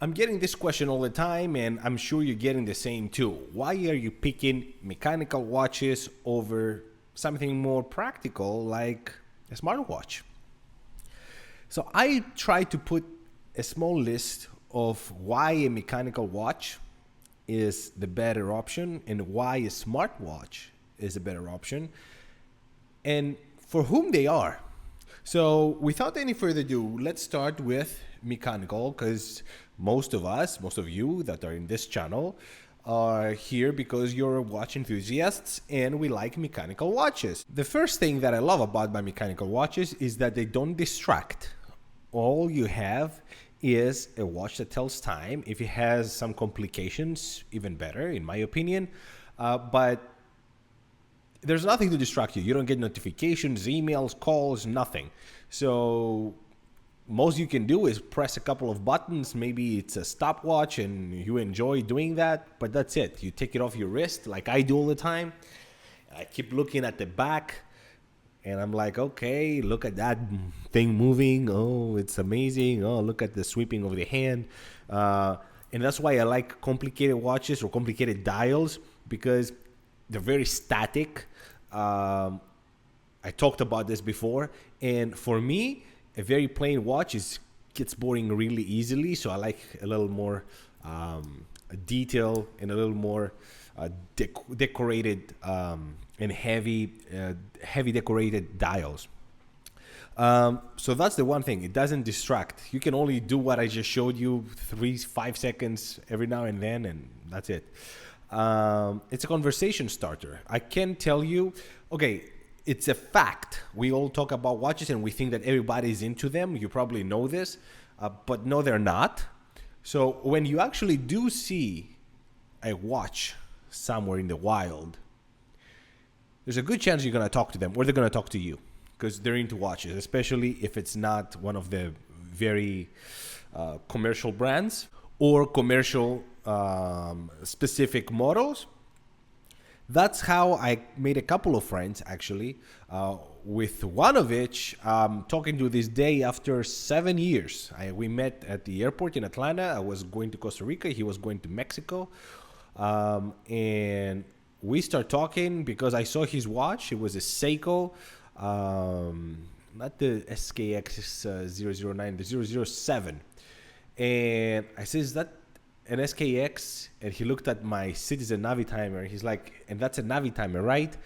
I'm getting this question all the time, and I'm sure you're getting the same too. Why are you picking mechanical watches over something more practical like a smartwatch? So I try to put a small list of why a mechanical watch is the better option and why a smartwatch is a better option and for whom they are. So without any further ado, let's start with mechanical because most of you that are in this channel are here because you're watch enthusiasts and we like mechanical watches. The first thing that I love about my mechanical watches is that they don't distract. All you have is a watch that tells time. If it has some complications, even better, in my opinion. But there's nothing to distract you. You don't get notifications, emails, calls, nothing. So most you can do is press a couple of buttons. Maybe it's a stopwatch and you enjoy doing that, but that's it. You take it off your wrist like I do all the time. I keep looking at the back and I'm like, okay, look at that thing moving. Oh, it's amazing. Oh, look at the sweeping of the hand. And that's why I like complicated watches or complicated dials because they're very static. I talked about this before. And for me, a very plain watch gets boring really easily. So I like a little more detail and a little more decorated and heavy decorated dials. So that's the one thing. It doesn't distract. You can only do what I just showed you 3-5 seconds every now and then, and that's it. It's a conversation starter. I can tell you, okay, it's a fact. We all talk about watches and we think that everybody's into them. You probably know this, but no, they're not. So when you actually do see a watch somewhere in the wild, there's a good chance you're going to talk to them or they're going to talk to you because they're into watches, especially if it's not one of the very commercial brands or commercial specific models. That's how I made a couple of friends, actually, with one of which I'm talking to this day after 7 years. We met at the airport in Atlanta. I was going to Costa Rica. He was going to Mexico. And we start talking because I saw his watch. It was a Seiko, not the SKX 009, the 007. And I said, is that an SKX? And he looked at my Citizen Navi timer. He's like, and that's a Navi timer, right?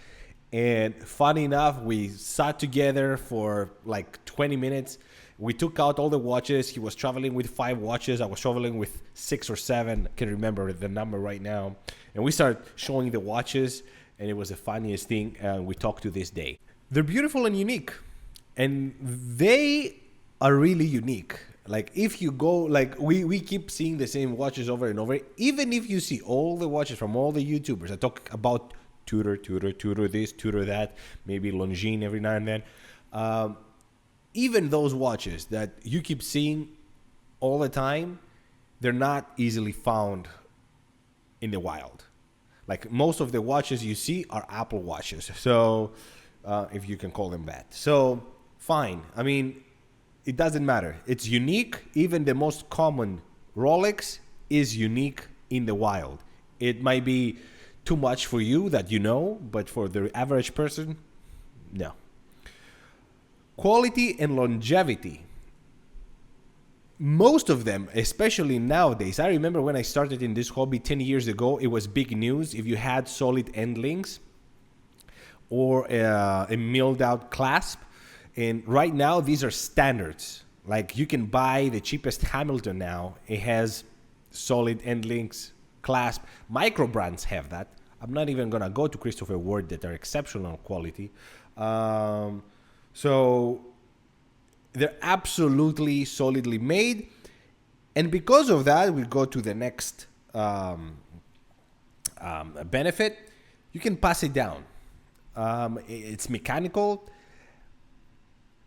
And funny enough, we sat together for like 20 minutes. We took out all the watches. He was traveling with 5 watches. I was traveling with 6 or 7. I can't remember the number right now. And we started showing the watches, and it was the funniest thing. We talk to this day. They're beautiful and unique, and they are really unique. Like if you go, like we keep seeing the same watches over and over. Even if you see all the watches from all the YouTubers, I talk about Tudor this, Tudor that, maybe Longines every now and then. Even those watches that you keep seeing all the time, they're not easily found in the wild. Like most of the watches you see are Apple watches. So if you can call them that. So fine. I mean, it doesn't matter. It's unique. Even the most common Rolex is unique in the wild. It might be too much for you that you know, but for the average person, no. Quality and longevity. Most of them, especially nowadays, I remember when I started in this hobby 10 years ago, it was big news if you had solid end links or a milled out clasp. And right now, these are standards. Like you can buy the cheapest Hamilton now. It has solid end links, clasp. Micro brands have that. I'm not even going to go to Christopher Ward that are exceptional quality. So they're absolutely solidly made. And because of that, we go to the next benefit. You can pass it down. It's mechanical.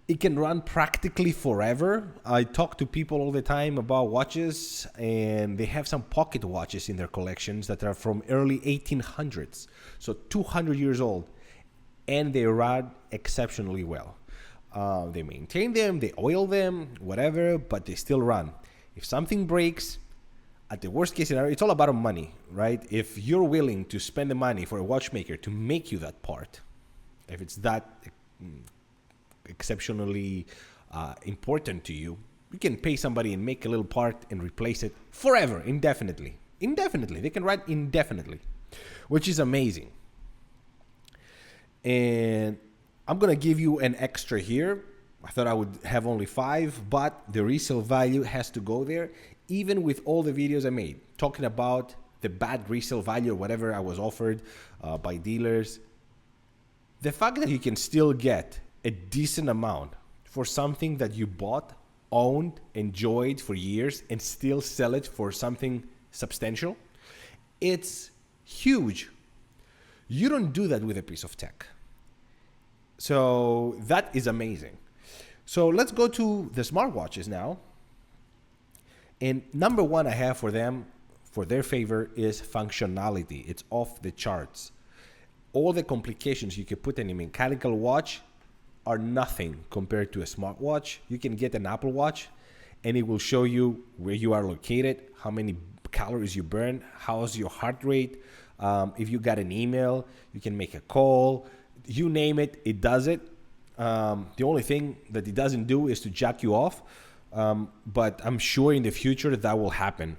It can run practically forever. I talk to people all the time about watches, and they have some pocket watches in their collections that are from early 1800s, so 200 years old, and they run exceptionally well. They maintain them, they oil them, whatever, but they still run. If something breaks, at the worst case scenario, it's all about money, right? If you're willing to spend the money for a watchmaker to make you that part, if it's that exceptionally important to you, you can pay somebody and make a little part and replace it forever, indefinitely. Indefinitely. They can run indefinitely, which is amazing. And I'm going to give you an extra here. I thought I would have only 5, but the resale value has to go there, even with all the videos I made talking about the bad resale value or whatever I was offered by dealers. The fact that you can still get a decent amount for something that you bought, owned, enjoyed for years, and still sell it for something substantial, it's huge. You don't do that with a piece of tech. So that is amazing. So let's go to the smartwatches now. And number one I have for them, for their favor, is functionality. It's off the charts. All the complications you can put in a mechanical watch are nothing compared to a smartwatch. You can get an Apple Watch and it will show you where you are located, how many calories you burn, how's your heart rate. If you got an email, you can make a call. You name it, it does it. The only thing that it doesn't do is to jack you off. But I'm sure in the future that will happen.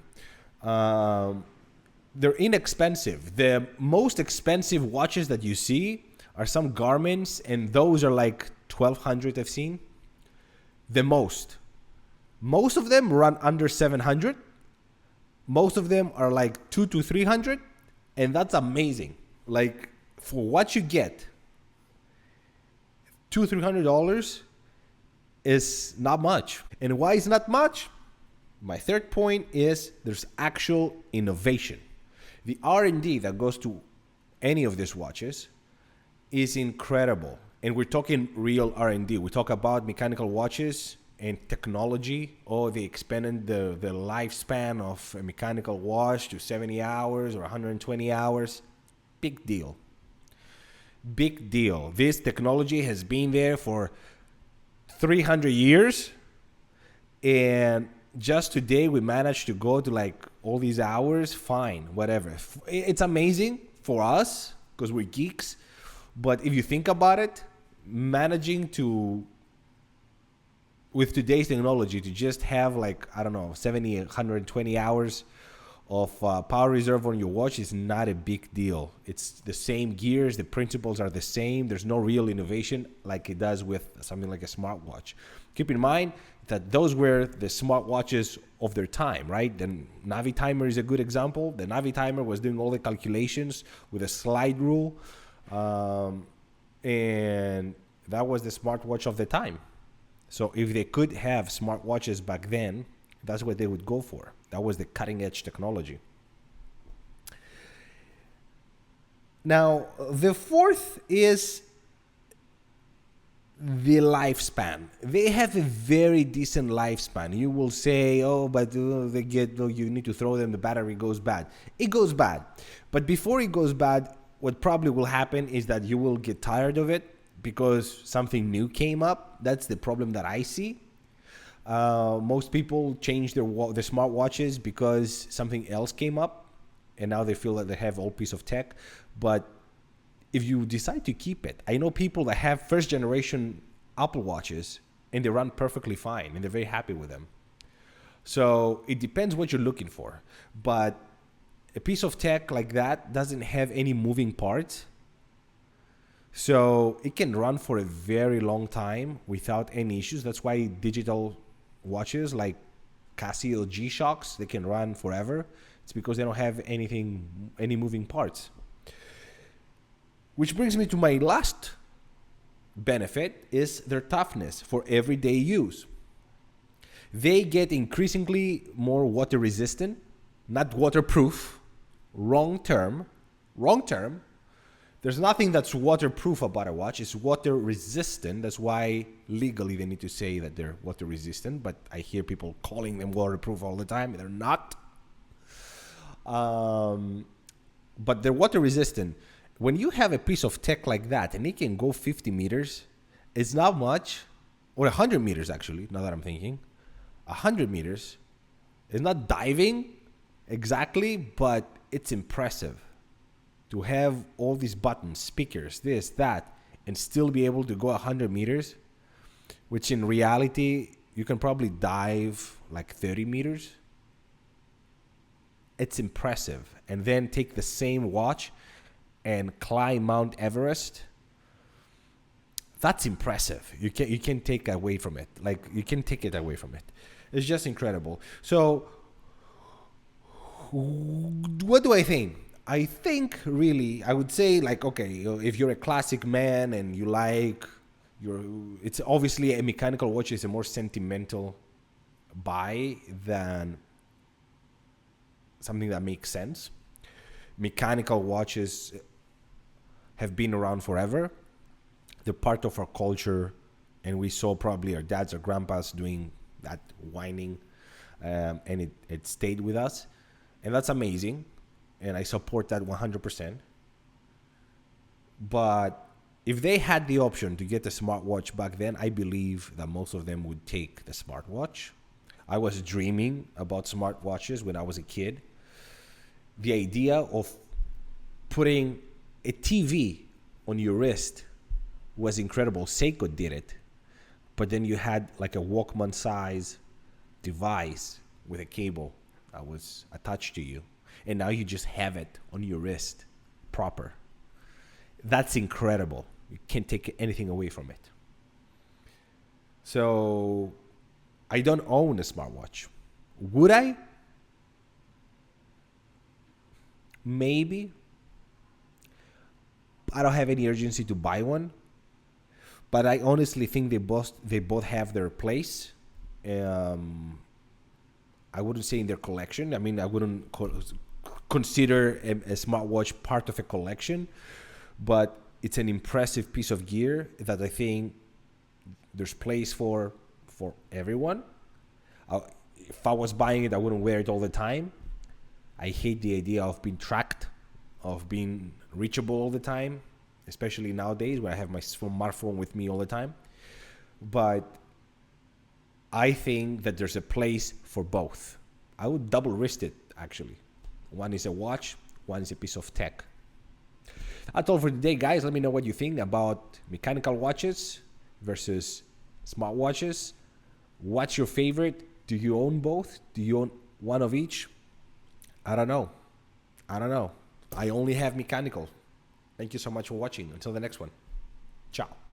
They're inexpensive. The most expensive watches that you see are some Garmin's, and those are like 1,200 I've seen. The most. Most of them run under 700. Most of them are like 200 to 300, and that's amazing. Like for what you get, $200-300 is not much. And why is not much? My third point is there's actual innovation. The R&D that goes to any of these watches is incredible. And we're talking real R&D. We talk about mechanical watches and technology. Oh, they expanded the lifespan of a mechanical watch to 70 hours or 120 hours. Big deal. Big deal. This technology has been there for 300 years. And just today we managed to go to like all these hours. Fine, whatever. It's amazing for us because we're geeks. But if you think about it, managing to, with today's technology, to just have like, I don't know, 70, 120 hours of power reserve on your watch is not a big deal. It's the same gears. The principles are the same. There's no real innovation like it does with something like a smartwatch. Keep in mind that those were the smartwatches of their time, right? The Navi Timer is a good example. The Navi Timer was doing all the calculations with a slide rule. And that was the smartwatch of the time. So if they could have smartwatches back then, that's what they would go for. That was the cutting edge technology. Now, the fourth is the lifespan. They have a very decent lifespan. You will say, oh, but you need to throw them, the battery goes bad. It goes bad. But before it goes bad, what probably will happen is that you will get tired of it because something new came up. That's the problem that I see. Most people change their smartwatches because something else came up, and now they feel that they have old piece of tech. But if you decide to keep it, I know people that have first generation Apple Watches and they run perfectly fine and they're very happy with them. So it depends what you're looking for. But a piece of tech like that doesn't have any moving parts. So it can run for a very long time without any issues. That's why digital watches like Casio G-Shocks, they can run forever. It's because they don't have any moving parts. Which brings me to my last benefit is their toughness for everyday use. They get increasingly more water resistant, not waterproof. Wrong term. There's nothing that's waterproof about a watch. It's water resistant. That's why legally they need to say that they're water resistant. But I hear people calling them waterproof all the time. They're not. But they're water resistant. When you have a piece of tech like that and it can go 50 meters, it's not much, or 100 meters actually, now that I'm thinking. 100 meters is not diving exactly, but it's impressive to have all these buttons, speakers, this, that, and still be able to go 100 meters, which in reality, you can probably dive like 30 meters. It's impressive. And then take the same watch and climb Mount Everest. That's impressive. You can take away from it. Like, you can take it away from it. It's just incredible. So what do I think? I think really, I would say, like, okay, if you're a classic man and you like it's obviously a mechanical watch is a more sentimental buy than something that makes sense. Mechanical watches have been around forever. They're part of our culture, and we saw probably our dads or grandpas doing that whining, and it stayed with us, and that's amazing, and I support that 100%. But if they had the option to get a smartwatch back then, I believe that most of them would take the smartwatch. I was dreaming about smartwatches when I was a kid. The idea of putting a TV on your wrist was incredible. Seiko did it. But then you had like a Walkman size device with a cable that was attached to you. And now you just have it on your wrist proper. That's incredible. You can't take anything away from it. So I don't own a smartwatch. Would I? Maybe. I don't have any urgency to buy one. But I honestly think they both have their place. I wouldn't say in their collection. I mean, I wouldn't consider a smartwatch part of a collection, but it's an impressive piece of gear that I think there's place for everyone. If I was buying it, I wouldn't wear it all the time. I hate the idea of being tracked, of being reachable all the time, especially nowadays when I have my smartphone with me all the time. But I think that there's a place for both. I would double wrist it, actually. One is a watch, one is a piece of tech. That's all for today, guys. Let me know what you think about mechanical watches versus smartwatches. What's your favorite? Do you own both? Do you own one of each? I don't know. I only have mechanical. Thank you so much for watching. Until the next one. Ciao.